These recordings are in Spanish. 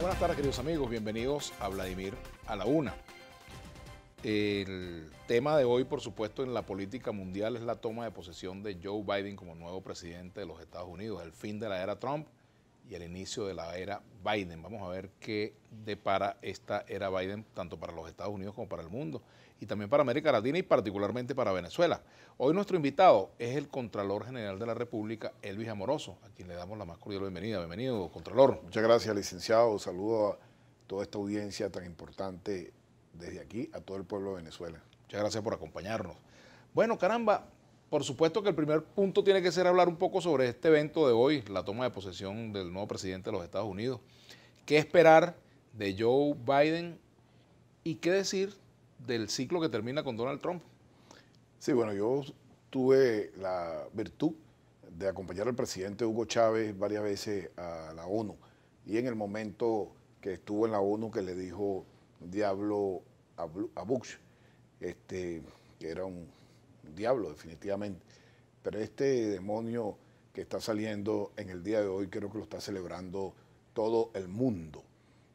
Buenas tardes, queridos amigos. Bienvenidos a Vladimir a la Una. El tema de hoy, por supuesto, en la política mundial es la toma de posesión de Joe Biden como nuevo presidente de los Estados Unidos, el fin de la era Trump y el inicio de la era Biden. Vamos a ver qué depara esta era Biden tanto para los Estados Unidos como para el mundo y también para América Latina y particularmente para Venezuela. Hoy nuestro invitado es el Contralor General de la República, Elvis Amoroso, a quien le damos la más cordial bienvenida. Bienvenido, Contralor. Muchas gracias, licenciado. Saludo a toda esta audiencia tan importante desde aquí, a todo el pueblo de Venezuela. Muchas gracias por acompañarnos. Bueno, caramba, por supuesto que el primer punto tiene que ser hablar un poco sobre este evento de hoy, la toma de posesión del nuevo presidente de los Estados Unidos. ¿Qué esperar de Joe Biden y qué decir del ciclo que termina con Donald Trump? Sí, bueno, yo tuve la virtud de acompañar al presidente Hugo Chávez varias veces a la ONU y en el momento que estuvo en la ONU que le dijo diablo a Bush, que era un diablo definitivamente, pero este demonio que está saliendo en el día de hoy creo que lo está celebrando todo el mundo,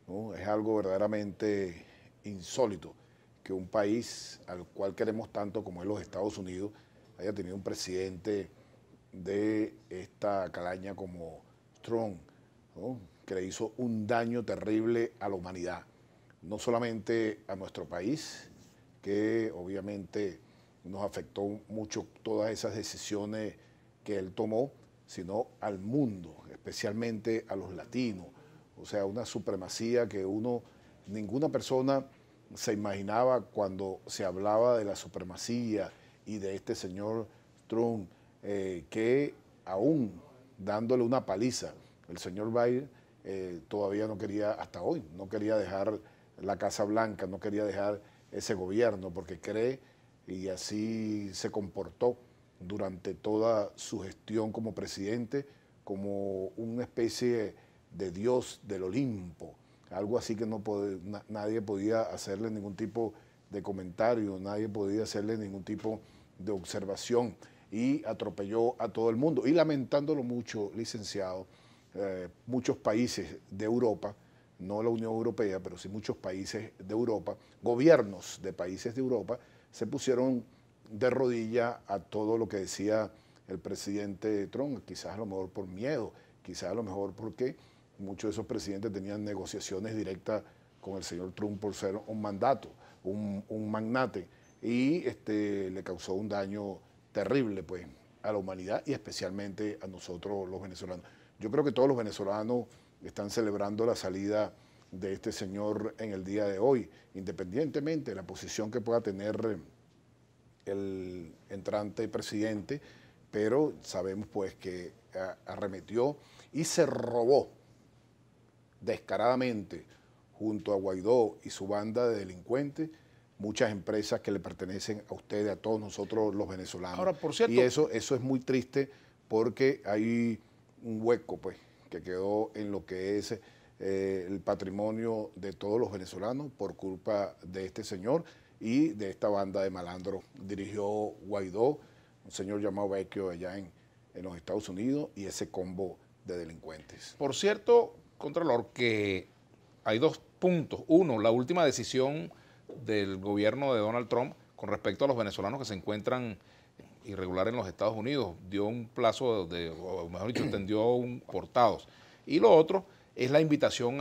¿no? Es algo verdaderamente insólito que un país al cual queremos tanto como es los Estados Unidos haya tenido un presidente de esta calaña como Trump, ¿no? Que le hizo un daño terrible a la humanidad, no solamente a nuestro país, que obviamente nos afectó mucho todas esas decisiones que él tomó, sino al mundo, especialmente a los latinos. O sea, una supremacía que ninguna persona se imaginaba cuando se hablaba de la supremacía y de este señor Trump, que aún dándole una paliza, el señor Biden todavía no quería, hasta hoy, no quería dejar la Casa Blanca, no quería dejar ese gobierno porque cree, y así se comportó durante toda su gestión como presidente, como una especie de dios del Olimpo, algo así que nadie podía hacerle ningún tipo de comentario, nadie podía hacerle ningún tipo de observación y atropelló a todo el mundo. Y lamentándolo mucho, licenciado, muchos países de Europa, no la Unión Europea, pero sí muchos países de Europa, gobiernos de países de Europa, se pusieron de rodilla a todo lo que decía el presidente Trump, quizás a lo mejor por miedo, quizás a lo mejor porque muchos de esos presidentes tenían negociaciones directas con el señor Trump por ser un mandato, un magnate, y le causó un daño terrible pues, a la humanidad y especialmente a nosotros los venezolanos. Yo creo que todos los venezolanos están celebrando la salida de este señor en el día de hoy, independientemente de la posición que pueda tener el entrante presidente, pero sabemos pues que arremetió y se robó descaradamente junto a Guaidó y su banda de delincuentes muchas empresas que le pertenecen a ustedes, a todos nosotros los venezolanos. Ahora, por cierto, y eso es muy triste porque hay un hueco pues que quedó en lo que es el patrimonio de todos los venezolanos por culpa de este señor y de esta banda de malandros. Dirigió Guaidó, un señor llamado Vecchio allá en los Estados Unidos, y ese combo de delincuentes. Por cierto, Contralor, que hay dos puntos. Uno, la última decisión del gobierno de Donald Trump con respecto a los venezolanos que se encuentran irregular en los Estados Unidos, dio un plazo o mejor dicho, extendió portados. Y lo otro es la invitación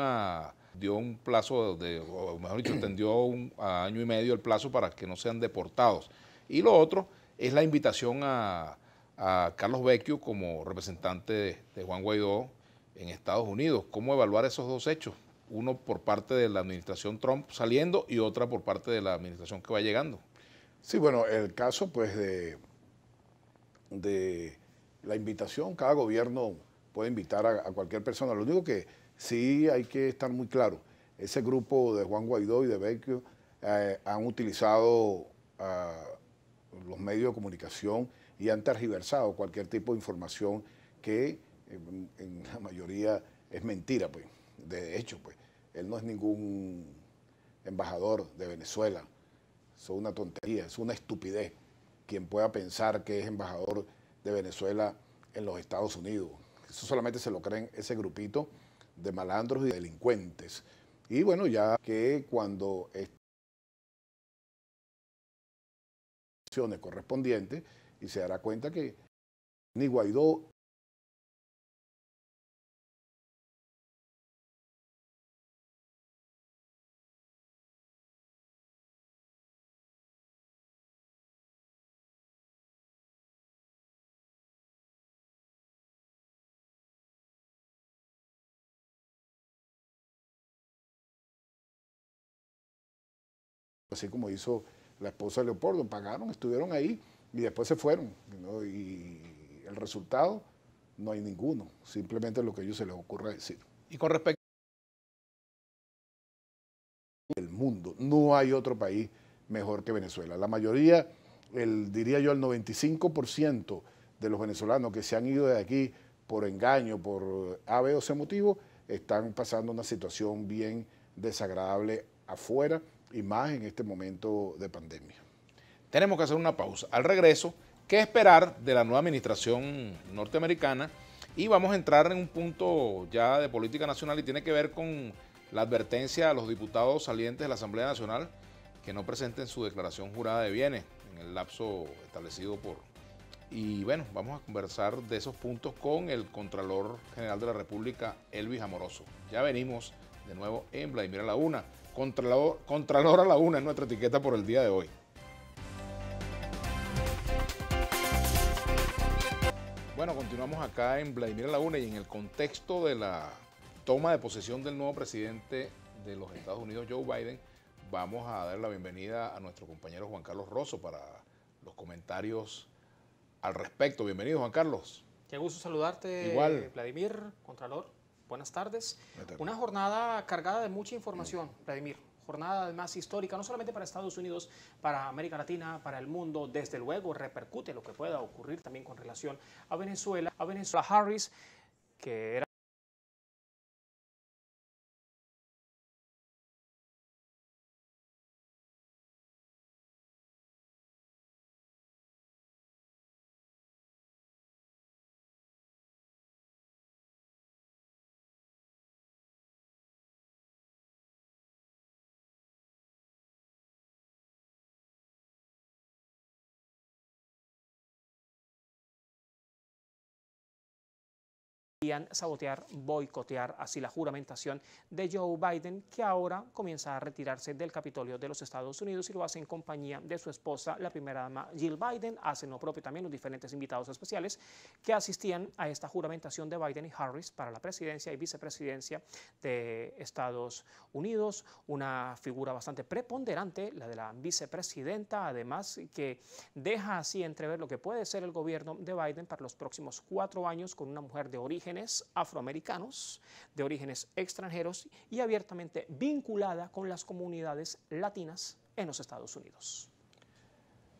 dio un plazo o mejor dicho, extendió a año y medio el plazo para que no sean deportados. Y lo otro es la invitación a Carlos Vecchio como representante de Juan Guaidó en Estados Unidos. ¿Cómo evaluar esos dos hechos? Uno por parte de la administración Trump saliendo y otra por parte de la administración que va llegando. Sí, bueno, el caso pues de la invitación, cada gobierno puede invitar a cualquier persona. Lo único que sí hay que estar muy claro, ese grupo de Juan Guaidó y de Vecchio han utilizado los medios de comunicación y han tergiversado cualquier tipo de información que en la mayoría es mentira, pues. De hecho, pues, él no es ningún embajador de Venezuela. Eso es una tontería, es una estupidez quien pueda pensar que es embajador de Venezuela en los Estados Unidos. Eso solamente se lo creen ese grupito de malandros y delincuentes. Y bueno, ya que cuando acciones correspondientes y se dará cuenta que ni Guaidó así como hizo la esposa de Leopoldo, pagaron, estuvieron ahí y después se fueron, ¿no? Y el resultado, no hay ninguno, simplemente lo que a ellos se les ocurra decir. Y con respecto El mundo, no hay otro país mejor que Venezuela. La mayoría, diría yo el 95% de los venezolanos que se han ido de aquí por engaño, por A, B o C motivo, están pasando una situación bien desagradable afuera y más en este momento de pandemia. tenemos que hacer una pausa. Al regreso, ¿qué esperar de la nueva administración norteamericana? Y vamos a entrar en un punto ya de política nacional y tiene que ver con la advertencia a los diputados salientes de la Asamblea Nacional que no presenten su declaración jurada de bienes en el lapso establecido por... Y bueno, vamos a conversar de esos puntos con el Contralor General de la República, Elvis Amoroso. Ya venimos de nuevo en Vladimir a la Una. Contralor a la Una es nuestra etiqueta por el día de hoy. Bueno, continuamos acá en Vladimir a la Una y en el contexto de la toma de posesión del nuevo presidente de los Estados Unidos, Joe Biden, vamos a dar la bienvenida a nuestro compañero Juan Carlos Rosso para los comentarios al respecto. Bienvenido, Juan Carlos. Qué gusto saludarte, Igual. Vladimir, Contralor. Buenas tardes. Una jornada cargada de mucha información, Vladimir. Jornada además histórica, no solamente para Estados Unidos, para América Latina, para el mundo. Desde luego repercute lo que pueda ocurrir también con relación a Venezuela. Harris, que era sabotear, boicotear así la juramentación de Joe Biden, que ahora comienza a retirarse del Capitolio de los Estados Unidos y lo hace en compañía de su esposa, la primera dama Jill Biden. Hacen lo propio también los diferentes invitados especiales que asistían a esta juramentación de Biden y Harris para la presidencia y vicepresidencia de Estados Unidos. Una figura bastante preponderante, la de la vicepresidenta, además que deja así entrever lo que puede ser el gobierno de Biden para los próximos 4 años, con una mujer de orígenes afroamericanos, de orígenes extranjeros y abiertamente vinculada con las comunidades latinas en los Estados Unidos.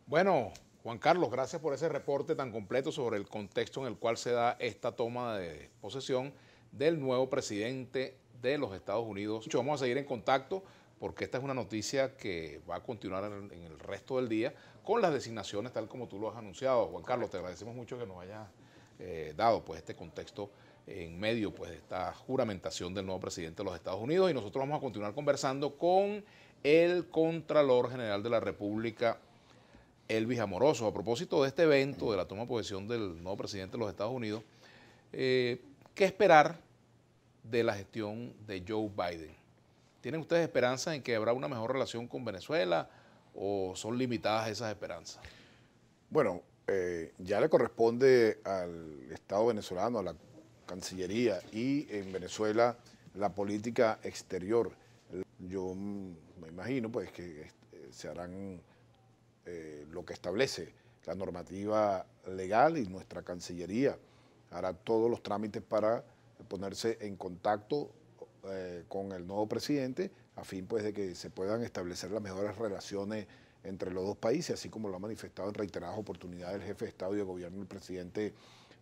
Bueno, Juan Carlos, gracias por ese reporte tan completo sobre el contexto en el cual se da esta toma de posesión del nuevo presidente de los Estados Unidos. Vamos a seguir en contacto porque esta es una noticia que va a continuar en el resto del día con las designaciones tal como tú lo has anunciado. Juan Carlos, te agradecemos mucho que nos hayas dado pues este contexto en medio pues de esta juramentación del nuevo presidente de los Estados Unidos, y nosotros vamos a continuar conversando con el Contralor General de la República, Elvis Amoroso, a propósito de este evento de la toma de posesión del nuevo presidente de los Estados Unidos. ¿Qué esperar de la gestión de Joe Biden? ¿Tienen ustedes esperanza en que habrá una mejor relación con Venezuela o son limitadas esas esperanzas? Bueno, ya le corresponde al Estado venezolano, a la Cancillería y en Venezuela la política exterior. Yo me imagino pues que se harán lo que establece la normativa legal y nuestra Cancillería hará todos los trámites para ponerse en contacto con el nuevo presidente a fin pues de que se puedan establecer las mejores relaciones entre los dos países, así como lo ha manifestado en reiteradas oportunidades el jefe de Estado y de Gobierno, el presidente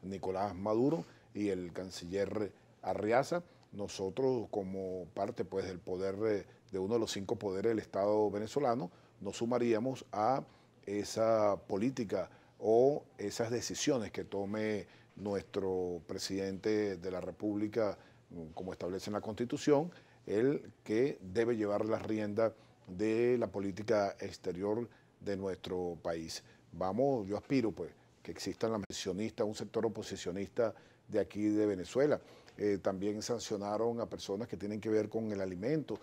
Nicolás Maduro y el canciller Arriaza. Nosotros, como parte pues del poder de uno de los 5 poderes del Estado venezolano, nos sumaríamos a esa política o esas decisiones que tome nuestro presidente de la República, como establece en la Constitución, el que debe llevar las riendas de la política exterior de nuestro país. Yo aspiro pues que existan las oposicionistas, un sector oposicionista de aquí de Venezuela. También sancionaron a personas que tienen que ver con el alimento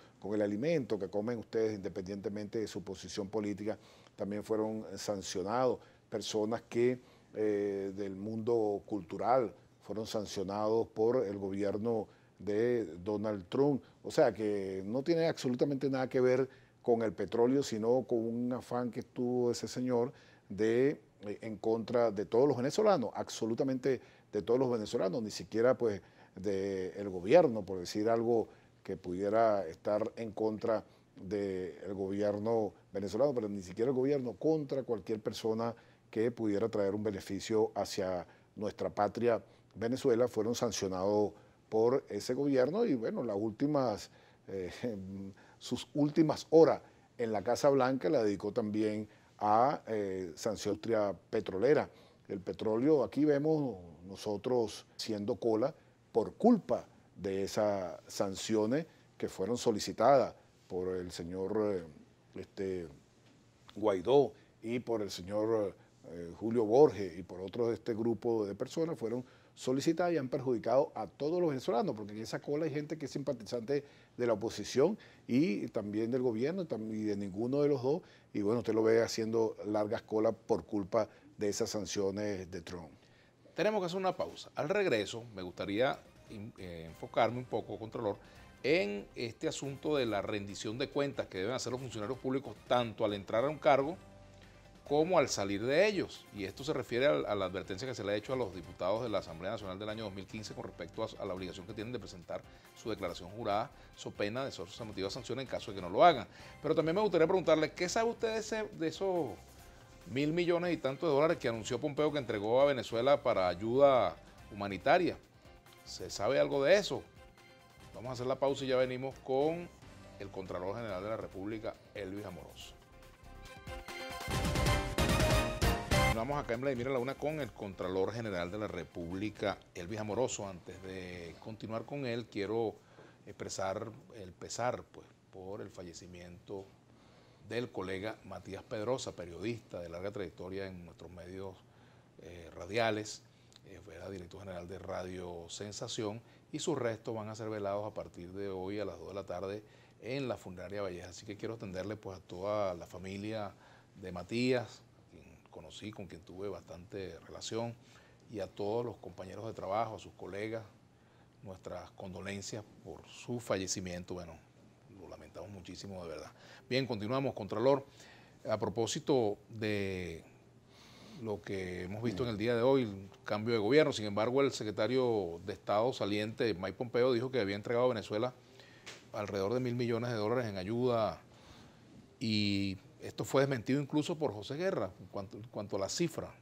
que comen ustedes independientemente de su posición política, también fueron sancionados. Personas que del mundo cultural fueron sancionados por el gobierno de Donald Trump. O sea que no tiene absolutamente nada que ver con el petróleo, sino con un afán que tuvo ese señor de en contra de todos los venezolanos, absolutamente de todos los venezolanos, ni siquiera pues del gobierno, por decir algo que pudiera estar en contra del gobierno venezolano, pero ni siquiera el gobierno, contra cualquier persona que pudiera traer un beneficio hacia nuestra patria Venezuela, fueron sancionados por ese gobierno. Y bueno, sus últimas horas en la Casa Blanca la dedicó también a sanción petrolera. El petróleo, aquí vemos nosotros siendo cola por culpa de esas sanciones que fueron solicitadas por el señor Guaidó y por el señor Julio Borges y por otros de este grupo de personas, fueron solicitadas y han perjudicado a todos los venezolanos, porque en esa cola hay gente que es simpatizante de la oposición y también del gobierno y de ninguno de los dos, y bueno, usted lo ve haciendo largas colas por culpa de esas sanciones de Trump. Tenemos que hacer una pausa. Al regreso me gustaría enfocarme un poco, Contralor, en este asunto de la rendición de cuentas que deben hacer los funcionarios públicos tanto al entrar a un cargo como al salir de ellos. Y esto se refiere a la advertencia que se le ha hecho a los diputados de la Asamblea Nacional del año 2015 con respecto a la obligación que tienen de presentar su declaración jurada, so pena de someterse a sanción en caso de que no lo hagan. Pero también me gustaría preguntarle, ¿qué sabe usted de esos 1.000 millones y tantos de dólares que anunció Pompeo que entregó a Venezuela para ayuda humanitaria? ¿Se sabe algo de eso? Vamos a hacer la pausa y ya venimos con el Contralor General de la República, Elvis Amoroso. Vamos acá en Vladimir a la Una con el Contralor General de la República, Elvis Amoroso. Antes de continuar con él, quiero expresar el pesar pues, por el fallecimiento del colega Matías Pedrosa, periodista de larga trayectoria en nuestros medios radiales. Era director general de Radio Sensación y sus restos van a ser velados a partir de hoy a las 2 de la tarde en la funeraria Valleja. Así que quiero extenderle pues, a toda la familia de Matías, conocí, con quien tuve bastante relación, y a todos los compañeros de trabajo, a sus colegas, nuestras condolencias por su fallecimiento. Bueno, lo lamentamos muchísimo, de verdad. Bien, continuamos, Contralor. A propósito de lo que hemos visto en el día de hoy, el cambio de gobierno, sin embargo, el secretario de Estado saliente, Mike Pompeo, dijo que había entregado a Venezuela alrededor de 1.000 millones de dólares en ayuda, y esto fue desmentido incluso por José Guerra en cuanto a la cifra.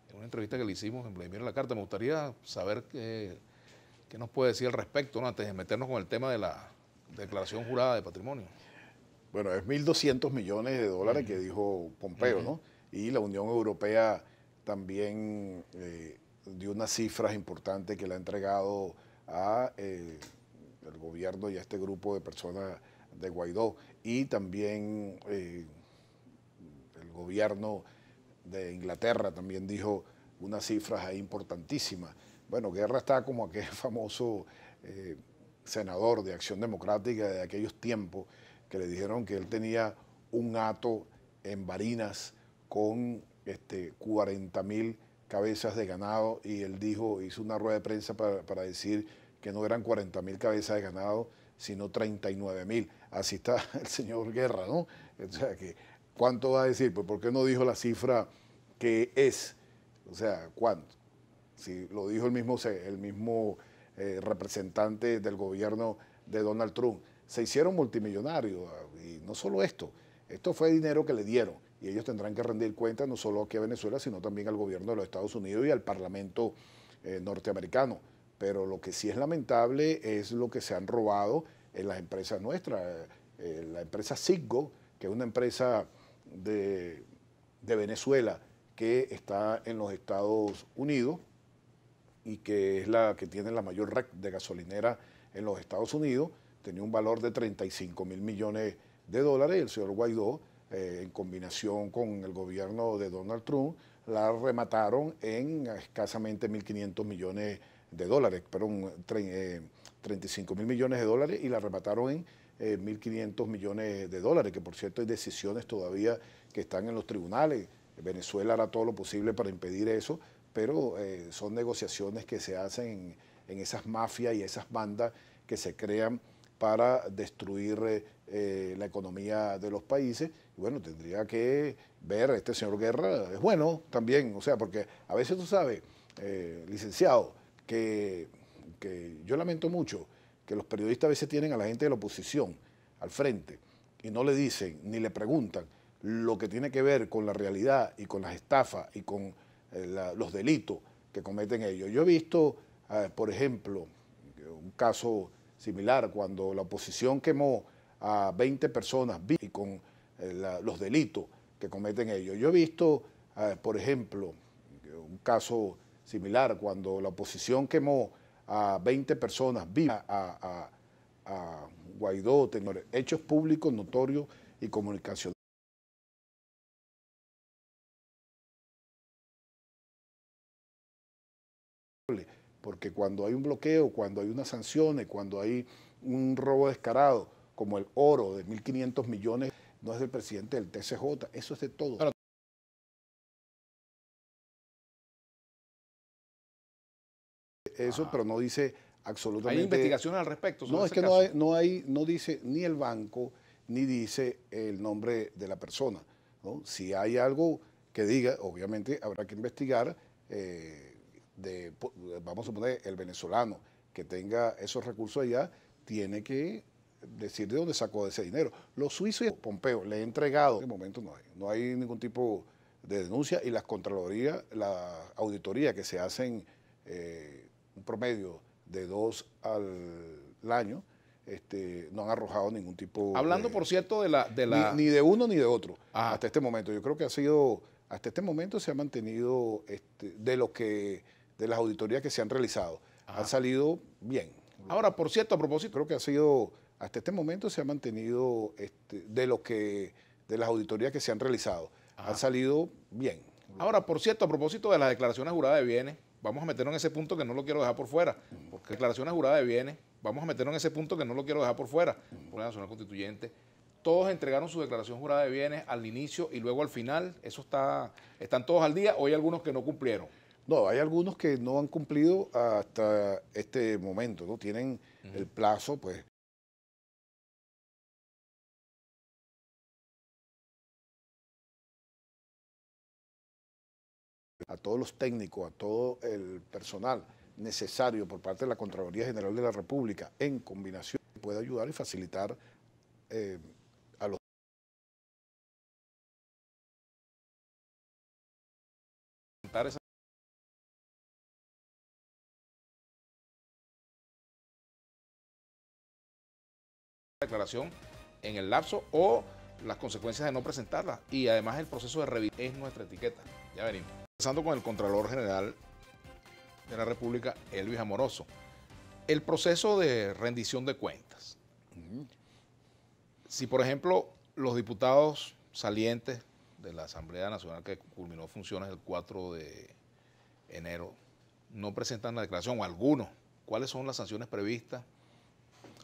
En una entrevista que le hicimos en Vladimir La Carta, me gustaría saber qué nos puede decir al respecto, ¿no? Antes de meternos con el tema de la declaración jurada de patrimonio. Bueno, es 1.200 millones de dólares que dijo Pompeo, ¿no? Y la Unión Europea también dio unas cifras importantes que le ha entregado a el gobierno y a este grupo de personas de Guaidó. Y también el gobierno de Inglaterra también dijo unas cifras ahí importantísimas. Bueno, Guerra está como aquel famoso senador de Acción Democrática de aquellos tiempos que le dijeron que él tenía un hato en Barinas con 40.000 cabezas de ganado, y él hizo una rueda de prensa para decir que no eran 40.000 cabezas de ganado, sino 39.000. Así está el señor Guerra, ¿no? O sea, que ¿cuánto va a decir? Pues ¿por qué no dijo la cifra que es? O sea, ¿cuánto? Si lo dijo el mismo representante del gobierno de Donald Trump. Se hicieron multimillonarios, y no solo esto fue dinero que le dieron, y ellos tendrán que rendir cuentas no solo aquí a Venezuela, sino también al gobierno de los Estados Unidos y al Parlamento norteamericano. Pero lo que sí es lamentable es lo que se han robado en las empresas nuestras. La empresa Citgo, que es una empresa de Venezuela que está en los Estados Unidos, y que es la que tiene la mayor red de gasolinera en los Estados Unidos, tenía un valor de 35.000 millones de dólares y el señor Guaidó, en combinación con el gobierno de Donald Trump, la remataron en escasamente 1.500 millones de dólares, perdón, 35.000 millones de dólares y la remataron en 1.500 millones de dólares, que por cierto hay decisiones todavía que están en los tribunales. Venezuela hará todo lo posible para impedir eso, pero son negociaciones que se hacen en esas mafias y esas bandas que se crean para destruir la economía de los países. Y bueno, tendría que ver, este señor Guerra es bueno también, o sea, porque a veces tú sabes, licenciado, que yo lamento mucho que los periodistas a veces tienen a la gente de la oposición al frente y no le dicen ni le preguntan lo que tiene que ver con la realidad y con las estafas y con los delitos que cometen ellos. Yo he visto, por ejemplo, un caso similar cuando la oposición quemó a 20 personas y con los delitos que cometen ellos. Yo he visto, por ejemplo, un caso similar cuando la oposición quemó a 20 personas vivas, a Guaidó, hechos públicos, notorios y comunicacionales. Porque cuando hay un bloqueo, cuando hay unas sanciones, cuando hay un robo descarado, como el oro de 1.500 millones, no es del presidente del TCJ, eso es de todos. Claro. Eso, pero no dice absolutamente. ¿Hay investigaciones al respecto sobre No, es ese que caso? no dice ni el banco, ni dice el nombre de la persona, ¿no? Si hay algo que diga, obviamente habrá que investigar, vamos a poner, el venezolano que tenga esos recursos allá, tiene que decir de dónde sacó ese dinero. Los suizos, Pompeo, le he entregado, en este momento no hay ningún tipo de denuncia y las contralorías, la auditoría que se hacen, un promedio de 2 al año, no han arrojado ningún tipo Hablando, de, por cierto, de la... ni de uno ni de otro, Ajá. hasta este momento. Yo creo que hasta este momento se ha mantenido, de las auditorías que se han realizado, Ajá. han salido bien. Ahora, por cierto, a propósito... Creo que hasta este momento se ha mantenido, de las auditorías que se han realizado, Ajá. han salido bien. Ahora, por cierto, a propósito de las declaraciones juradas de bienes, vamos a meternos en ese punto que no lo quiero dejar por fuera, porque declaraciones juradas de bienes, vamos a meternos en ese punto que no lo quiero dejar por fuera, por la Nacional Constituyente. Todos entregaron su declaración jurada de bienes al inicio y luego al final. Eso están todos al día, o hay algunos que no cumplieron. No, hay algunos que no han cumplido hasta este momento, ¿no? Tienen el plazo, pues. A todos los técnicos, a todo el personal necesario por parte de la Contraloría General de la República, en combinación, puede ayudar y facilitar a los Esa declaración en el lapso o las consecuencias de no presentarla, y además el proceso de revisión es nuestra etiqueta. Ya venimos. Empezando con el Contralor General de la República, Elvis Amoroso. El proceso de rendición de cuentas. Si, por ejemplo, los diputados salientes de la Asamblea Nacional, que culminó funciones el 4 de enero, no presentan la declaración, o algunos, ¿cuáles son las sanciones previstas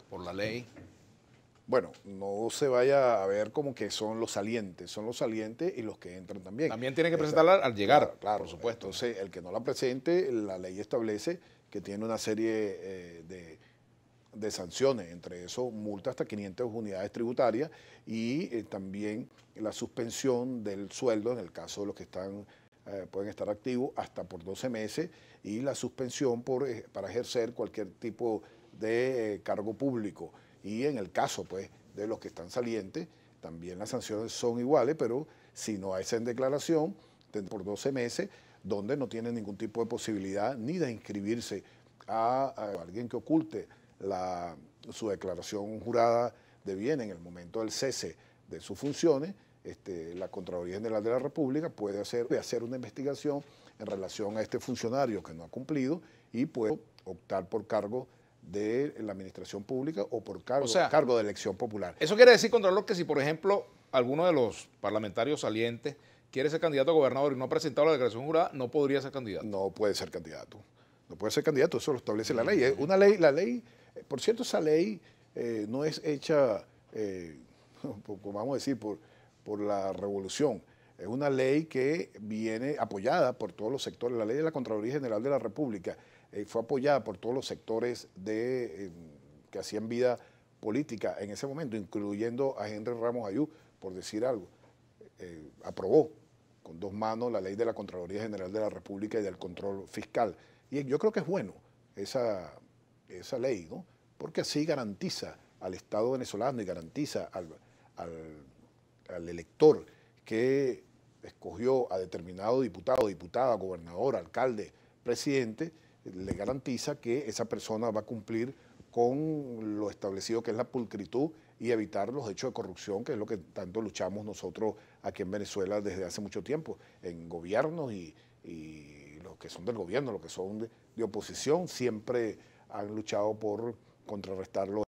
por la ley? Bueno, no se vaya a ver como que son los salientes y los que entran también. También tienen que presentarla al llegar, claro, por supuesto. Entonces, el que no la presente, la ley establece que tiene una serie de sanciones, entre eso multa hasta 500 unidades tributarias y también la suspensión del sueldo, en el caso de los que pueden estar activos, hasta por 12 meses, y la suspensión para ejercer cualquier tipo de cargo público. Y en el caso, pues, de los que están salientes, también las sanciones son iguales, pero si no hacen declaración, por 12 meses, donde no tienen ningún tipo de posibilidad ni de inscribirse a alguien que oculte su declaración jurada de bien en el momento del cese de sus funciones. La Contraloría General de la República puede hacer una investigación en relación a este funcionario que no ha cumplido y puede optar por cargo de la administración pública o por cargo, O sea, cargo de elección popular. Eso quiere decir, Contralor, que si, por ejemplo, alguno de los parlamentarios salientes quiere ser candidato a gobernador y no ha presentado la declaración jurada, no podría ser candidato. No puede ser candidato. No puede ser candidato, eso lo establece la ley. Una ley, la ley, por cierto, esa ley no es hecha, vamos a decir, por la revolución. Es una ley que viene apoyada por todos los sectores. La ley de la Contraloría General de la República fue apoyada por todos los sectores que hacían vida política en ese momento, incluyendo a Henry Ramos Ayú, por decir algo. Aprobó con dos manos la ley de la Contraloría General de la República y del control fiscal. Y yo creo que es bueno esa ley, ¿no? Porque así garantiza al Estado venezolano y garantiza al elector que escogió a determinado diputado, diputada, gobernador, alcalde, presidente, le garantiza que esa persona va a cumplir con lo establecido que es la pulcritud y evitar los hechos de corrupción, que es lo que tanto luchamos nosotros aquí en Venezuela desde hace mucho tiempo, en gobiernos y los que son del gobierno, los que son de oposición, siempre han luchado por contrarrestarlo.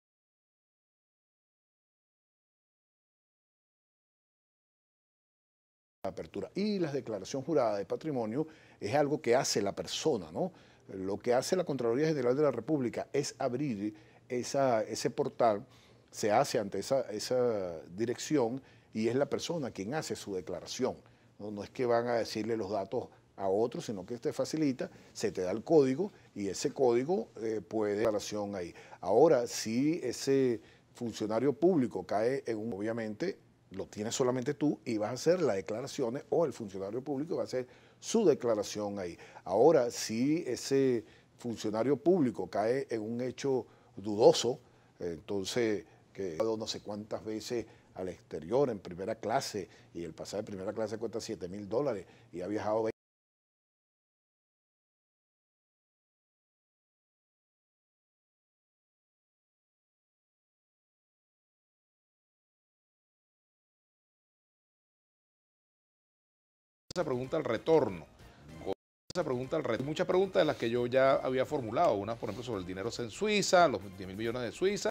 Apertura. Y la declaración jurada de patrimonio es algo que hace la persona, ¿no? Lo que hace la Contraloría General de la República es abrir ese portal, se hace ante esa dirección y es la persona quien hace su declaración. No es que van a decirle los datos a otros, sino que te facilita, se te da el código y ese código puede declaración ahí. Ahora, si ese funcionario público cae en obviamente, lo tienes solamente tú y vas a hacer las declaraciones o el funcionario público va a hacer su declaración ahí. Ahora, si ese funcionario público cae en un hecho dudoso, entonces, que no sé cuántas veces al exterior en primera clase y el pasaje de primera clase cuesta $7,000 y ha viajado Esa pregunta al retorno. Esa pregunta al retorno. Muchas preguntas de las que yo ya había formulado. Una, por ejemplo, sobre el dinero en Suiza, los 10.000 millones de Suiza.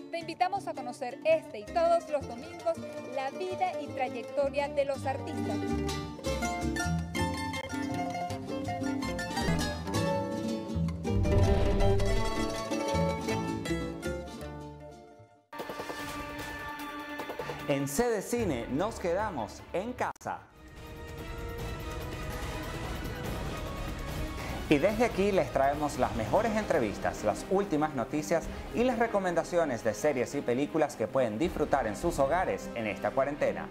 Te invitamos a conocer este y todos los domingos la vida y trayectoria de los artistas. En Sede Cine nos quedamos en casa. Y desde aquí les traemos las mejores entrevistas, las últimas noticias y las recomendaciones de series y películas que pueden disfrutar en sus hogares en esta cuarentena.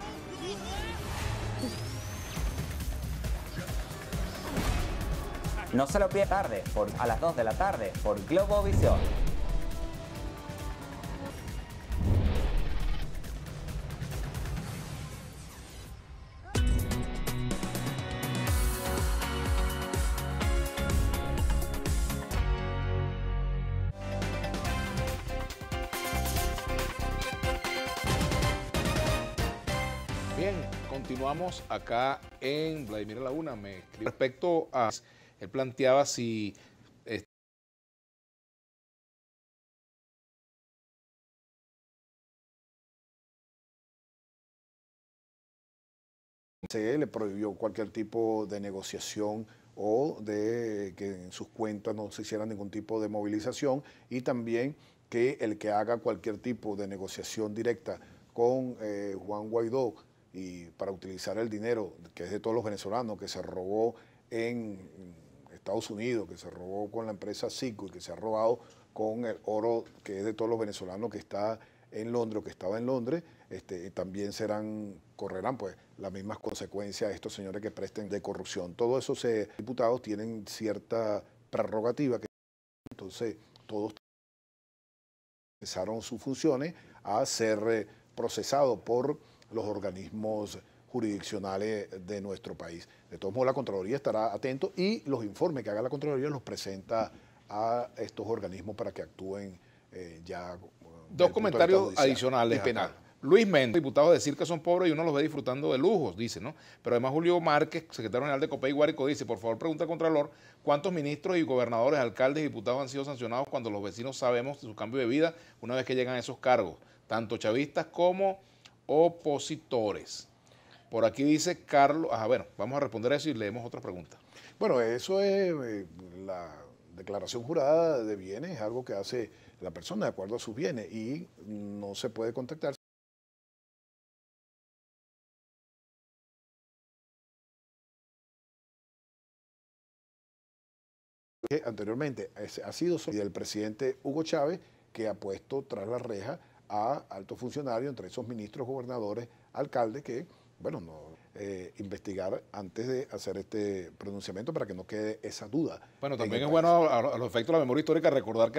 No se lo pierda tarde, a las 2 de la tarde por Globovisión. Bien, continuamos acá en Vladimir Laguna. Respecto a, él planteaba si se le prohibió cualquier tipo de negociación o de que en sus cuentas no se hiciera ningún tipo de movilización y también que el que haga cualquier tipo de negociación directa con Juan Guaidó y para utilizar el dinero que es de todos los venezolanos, que se robó en Estados Unidos, que se robó con la empresa Citgo y que se ha robado con el oro que es de todos los venezolanos que está en Londres o que estaba en Londres, también correrán pues las mismas consecuencias a estos señores que presten de corrupción. Todos esos diputados tienen cierta prerrogativa, entonces todos empezaron sus funciones a ser procesados por los organismos jurisdiccionales de nuestro país. De todos modos, la Contraloría estará atento y los informes que haga la Contraloría los presenta a estos organismos para que actúen ya... Dos comentarios adicionales y penal. acá. Luis Méndez, diputado, decir que son pobres y uno los ve disfrutando de lujos, dice, ¿no? Pero además Julio Márquez, secretario general de COPEI y Guárico, dice, por favor, pregunta al Contralor, ¿cuántos ministros y gobernadores, alcaldes y diputados han sido sancionados cuando los vecinos sabemos de su cambio de vida una vez que llegan a esos cargos? Tanto chavistas como opositores. Por aquí dice Carlos, bueno, vamos a responder a eso y leemos otra pregunta. Bueno, eso es la declaración jurada de bienes, es algo que hace la persona de acuerdo a sus bienes y no se puede contactar. Anteriormente ha sido del presidente Hugo Chávez, que ha puesto tras la reja a altos funcionarios, entre esos ministros, gobernadores, alcaldes, que, bueno, investigar antes de hacer este pronunciamiento para que no quede esa duda. Bueno, también es bueno a los efectos de la memoria histórica recordar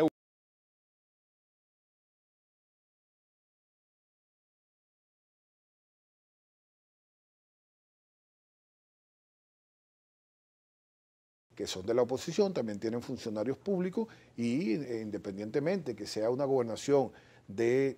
que son de la oposición, también tienen funcionarios públicos y independientemente que sea una gobernación que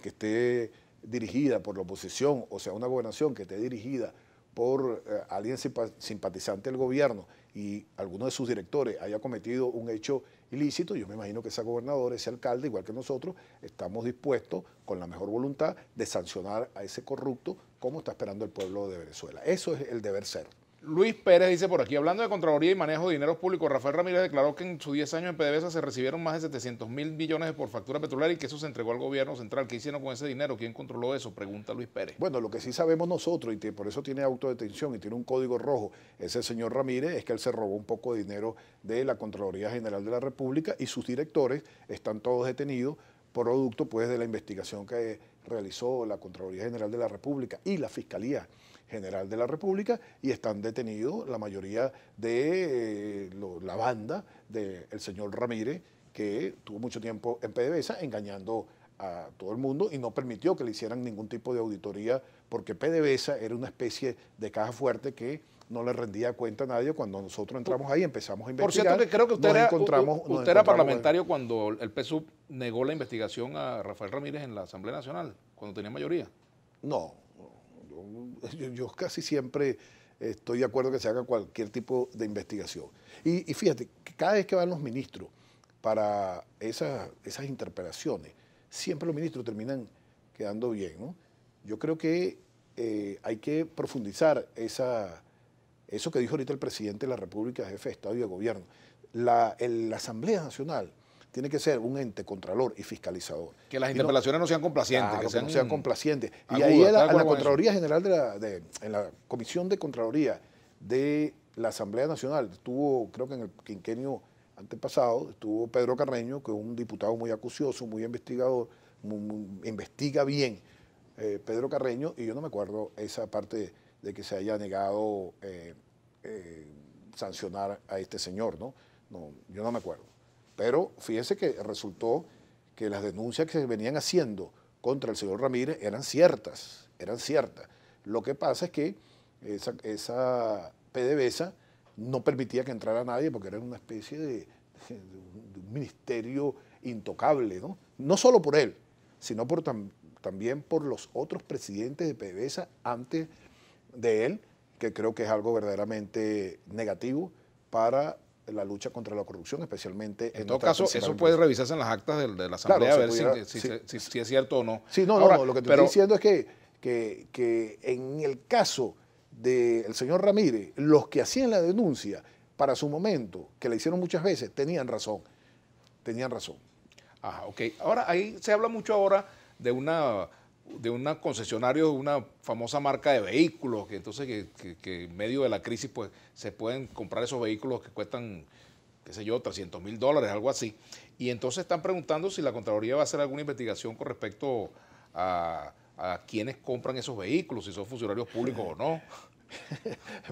esté dirigida por la oposición o sea una gobernación que esté dirigida por alguien simpatizante del gobierno y alguno de sus directores haya cometido un hecho ilícito, yo me imagino que ese gobernador, ese alcalde, igual que nosotros, estamos dispuestos con la mejor voluntad de sancionar a ese corrupto como está esperando el pueblo de Venezuela. Eso es el deber ser. Luis Pérez dice por aquí, hablando de Contraloría y manejo de dineros públicos, Rafael Ramírez declaró que en sus 10 años en PDVSA se recibieron más de 700.000 millones por factura petrolera y que eso se entregó al gobierno central. ¿Qué hicieron con ese dinero? ¿Quién controló eso? Pregunta Luis Pérez. Bueno, lo que sí sabemos nosotros, y por eso tiene autodetención y tiene un código rojo, ese señor Ramírez, es que él se robó un poco de dinero de la Contraloría General de la República y sus directores están todos detenidos producto pues de la investigación que realizó la Contraloría General de la República y la Fiscalía General de la República y están detenidos la mayoría de la banda del señor Ramírez, que tuvo mucho tiempo en PDVSA engañando a todo el mundo y no permitió que le hicieran ningún tipo de auditoría porque PDVSA era una especie de caja fuerte que no le rendía cuenta a nadie. Cuando nosotros entramos ahí empezamos a investigar. Por cierto, que creo que usted era parlamentario cuando el PSUV negó la investigación a Rafael Ramírez en la Asamblea Nacional, cuando tenía mayoría. No, yo casi siempre estoy de acuerdo que se haga cualquier tipo de investigación. Y fíjate, que cada vez que van los ministros para esas interpelaciones, siempre los ministros terminan quedando bien, ¿no? Yo creo que hay que profundizar eso que dijo ahorita el presidente de la República, jefe de Estado y de Gobierno. La Asamblea Nacional tiene que ser un ente contralor y fiscalizador. Que las interpelaciones no sean complacientes. Claro, que no sean complacientes. Agudas, y ahí en la Contraloría General en la Comisión de Contraloría de la Asamblea Nacional, estuvo, creo que en el quinquenio antepasado, estuvo Pedro Carreño, que es un diputado muy acucioso, muy investigador, investiga bien Pedro Carreño, y yo no me acuerdo esa parte de que se haya negado sancionar a este señor, ¿no? No, yo no me acuerdo. Pero fíjense que resultó que las denuncias que se venían haciendo contra el señor Ramírez eran ciertas. Lo que pasa es que esa PDVSA no permitía que entrara nadie porque era una especie de un ministerio intocable, ¿no? No solo por él, sino también por los otros presidentes de PDVSA antes de él, que creo que es algo verdaderamente negativo para la lucha contra la corrupción, especialmente en todo caso, eso puede revisarse en las actas de la Asamblea, claro, a ver si es cierto o no. Sí, no, lo que te estoy diciendo es que en el caso del señor Ramírez, los que hacían la denuncia para su momento, que la hicieron muchas veces, tenían razón. Ah, ok. Ahora, ahí se habla mucho ahora de una concesionario de una famosa marca de vehículos, que entonces que en medio de la crisis pues se pueden comprar esos vehículos que cuestan, qué sé yo, $300.000, algo así. Y entonces están preguntando si la Contraloría va a hacer alguna investigación con respecto a quienes compran esos vehículos, si son funcionarios públicos o no.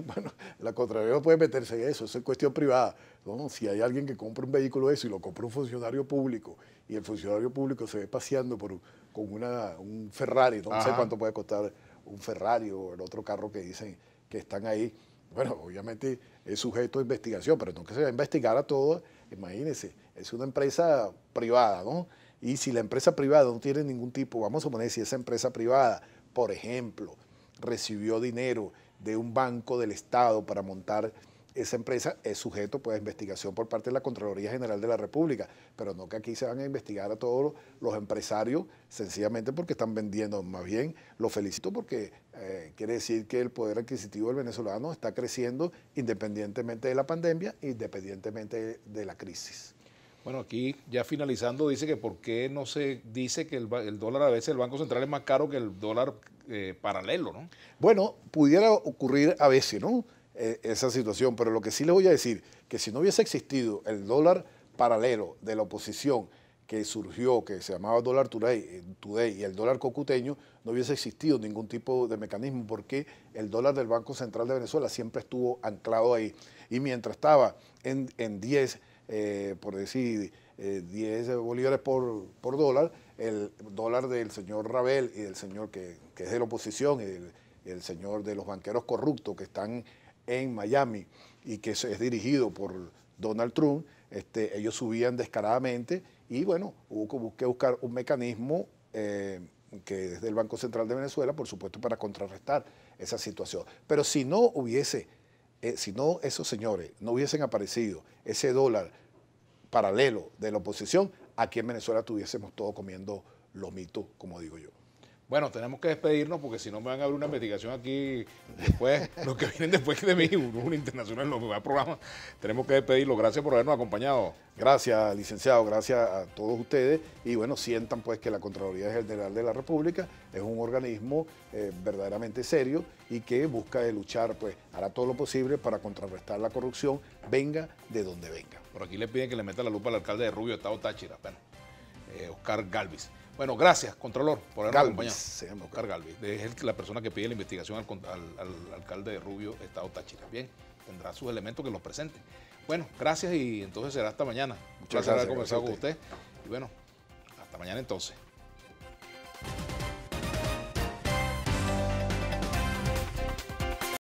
Bueno, la Contraloría no puede meterse en eso es cuestión privada, ¿no? Si hay alguien que compra un vehículo eso y lo compra un funcionario público y el funcionario público se ve paseando con un Ferrari, no sé cuánto puede costar un Ferrari o el otro carro que dicen que están ahí, bueno, obviamente es sujeto a investigación, pero no que se va a investigar a todo, imagínense, es una empresa privada, ¿no? Y si la empresa privada no tiene ningún tipo, vamos a poner, si esa empresa privada, por ejemplo, recibió dinero de un banco del Estado para montar esa empresa, es sujeto pues, a investigación por parte de la Contraloría General de la República, pero no que aquí se van a investigar a todos los empresarios sencillamente porque están vendiendo. Más bien, lo felicito porque quiere decir que el poder adquisitivo del venezolano está creciendo independientemente de la pandemia, independientemente de la crisis. Bueno, aquí ya finalizando, dice que por qué no se dice que el dólar a veces el Banco Central es más caro que el dólar paralelo, ¿no? Bueno, pudiera ocurrir a veces, ¿no? Esa situación, pero lo que sí les voy a decir, que si no hubiese existido el dólar paralelo de la oposición que surgió, que se llamaba dólar today y el dólar cocuteño, no hubiese existido ningún tipo de mecanismo porque el dólar del Banco Central de Venezuela siempre estuvo anclado ahí. Y mientras estaba en 10, por decir, 10 bolívares por dólar, el dólar del señor Rabel y del señor que es de la oposición y el señor de los banqueros corruptos que están en Miami y que es dirigido por Donald Trump, ellos subían descaradamente y bueno, hubo que buscar un mecanismo que desde el Banco Central de Venezuela, por supuesto, para contrarrestar esa situación. Pero si no hubiese, si no esos señores no hubiesen aparecido, ese dólar paralelo de la oposición, aquí en Venezuela tuviésemos todos comiendo lomito, como digo yo. Bueno, tenemos que despedirnos porque si no me van a abrir una investigación aquí después, los que vienen después de mí, un internacional no me va a programa. Tenemos que despedirlo. Gracias por habernos acompañado. Gracias, licenciado, gracias a todos ustedes. Y bueno, sientan pues que la Contraloría General de la República es un organismo verdaderamente serio y que busca de luchar, pues hará todo lo posible para contrarrestar la corrupción, venga de donde venga. Por aquí le piden que le meta la lupa al alcalde de Rubio, Estado Táchira, bueno, Oscar Galvis. Bueno, gracias, Contralor, por habernos acompañado. Oscar Galvis, es la persona que pide la investigación al alcalde de Rubio, Estado Táchira. Bien, tendrá sus elementos que los presente. Bueno, gracias y entonces será hasta mañana. Muchas gracias por gracias, haber conversado con usted. Y bueno, hasta mañana entonces.